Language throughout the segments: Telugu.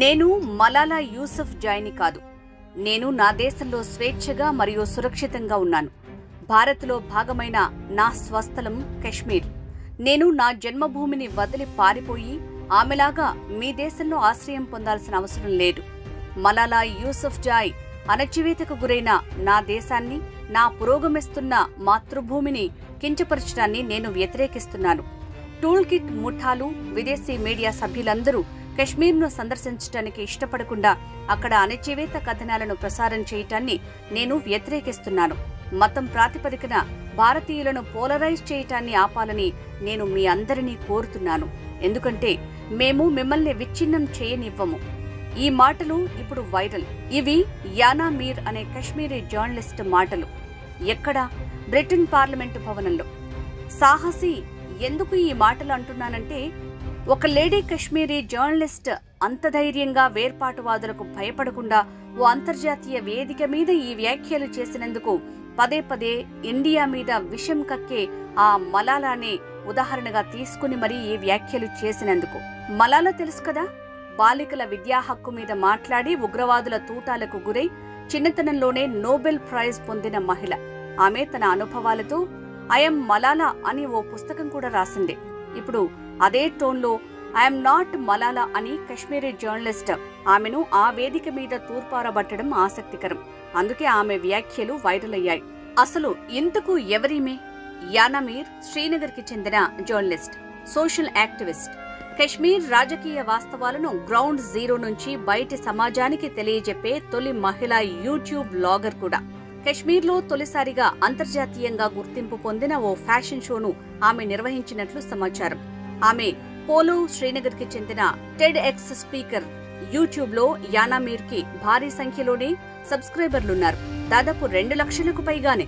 నేను మలాలా యూసఫ్ జాయ్ని కాదు. నేను నా దేశంలో స్వేచ్ఛగా మరియు సురక్షితంగా ఉన్నాను. భారత్లో భాగమైన నా స్వస్థలం కశ్మీర్. నేను నా జన్మభూమిని వదిలి పారిపోయి ఆమెలాగా మీ దేశంలో ఆశ్రయం పొందాల్సిన అవసరం లేదు. మలాలా యూసఫ్ జాయ్ అణచివేతకు గురైన నా దేశాన్ని, నా పురోగమిస్తున్న మాతృభూమిని కించపరచడాన్ని నేను వ్యతిరేకిస్తున్నాను. టూల్ కిట్ ముఠాలు, విదేశీ మీడియా సభ్యులందరూ కశ్మీర్ను సందర్శించడానికి ఇష్టపడకుండా అక్కడ అణచివేత కథనాలను ప్రసారం చేయటాన్ని నేను వ్యతిరేకిస్తున్నాను. మతం ప్రాతిపదికన భారతీయులను పోలరైజ్ చేయటాన్ని ఆపాలని నేను మీ అందరినీ కోరుతున్నాను. ఎందుకంటే మేము మిమ్మల్ని విచ్ఛిన్నం చేయనివ్వము. ఈ మాటలు ఇప్పుడు వైరల్. ఇవి యానా మీర్ అనే కశ్మీరీ జర్నలిస్ట్ మాటలు. ఎక్కడ? బ్రిటన్ పార్లమెంటు భవనంలో. సాహసి ఎందుకు ఈ మాటలు అంటున్నానంటే, ఒక లేడీ కశ్మీరీ జర్నలిస్ట్ అంత ధైర్యంగా వేర్పాటువాదులకు భయపడకుండా ఓ అంతర్జాతీయ వేదిక మీద ఈ వ్యాఖ్యలు చేసినందుకు పదే పదే ఇండియా మీద విషం కక్కే ఆ మలాలానే ఉదాహరణగా తీసుకుని మరీ ఈ వ్యాఖ్యలు చేసినందుకు. మలాలా తెలుసు కదా, బాలికల విద్యా హక్కు మీద మాట్లాడి ఉగ్రవాదుల తూటాలకు గురై చిన్నతనంలోనే నోబెల్ ప్రైజ్ పొందిన మహిళ. ఆమె తన అనుభవాలతో ఐఎమ్ మలాలా అని ఓ పుస్తకం కూడా రాసింది. ఇప్పుడు అదే టోన్లో ఐఎమ్ నాట్ మలాలా అని కశ్మీరీ జర్నలిస్ట్ ఆమెను ఆ వేదిక మీద తూర్పారబట్టడం ఆసక్తికరం. అందుకే ఆమె వ్యాఖ్యలు వైరల్ అయ్యాయి. అసలు ఇంతకు ఎవరీమే? యానా మీర్ శ్రీనగర్కి చెందిన జర్నలిస్ట్, సోషల్ యాక్టివిస్ట్. కశ్మీర్ రాజకీయ వాస్తవాలను గ్రౌండ్ జీరో నుంచి బయటి సమాజానికి తెలియజెప్పే తొలి మహిళా యూట్యూబ్ బ్లాగర్ కూడా. కశ్మీర్లో తొలిసారిగా అంతర్జాతీయంగా గుర్తింపు పొందిన ఓ ఫ్యాషన్ షోను ఆమె నిర్వహించినట్లు సమాచారం. ఆమె పోలో శ్రీనగర్కి చెందిన టెడ్ ఎక్స్ స్పీకర్. యూట్యూబ్లో యానా మీర్కి భారీ సంఖ్యలోనే సబ్స్క్రైబర్లున్నారు. దాదాపు 2 లక్షలకు పైగానే.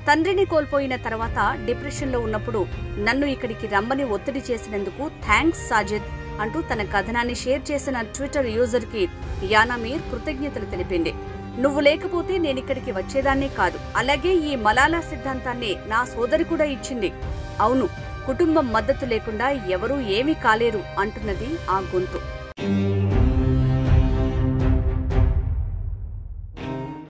తండ్రిని కోల్పోయిన తర్వాత డిప్రెషన్లో ఉన్నప్పుడు నన్ను ఇక్కడికి రమ్మని ఒత్తిడి చేసినందుకు థ్యాంక్స్ సాజిద్ అంటూ తన కథనాన్ని షేర్ చేసిన ట్విట్టర్ యూజర్కి యానా మీర్ కృతజ్ఞతలు తెలిపింది. నువ్వు లేకపోతే నేనిక్కడికి వచ్చేదాన్నే కాదు. అలాగే ఈ మలాలా సిద్ధాంతాన్ని నా సోదరి కూడా ఇచ్చింది. అవును, కుటుంబం మద్దతు లేకుండా ఎవరూ ఏమీ కాలేరు అంటున్నది ఆ గొంతు.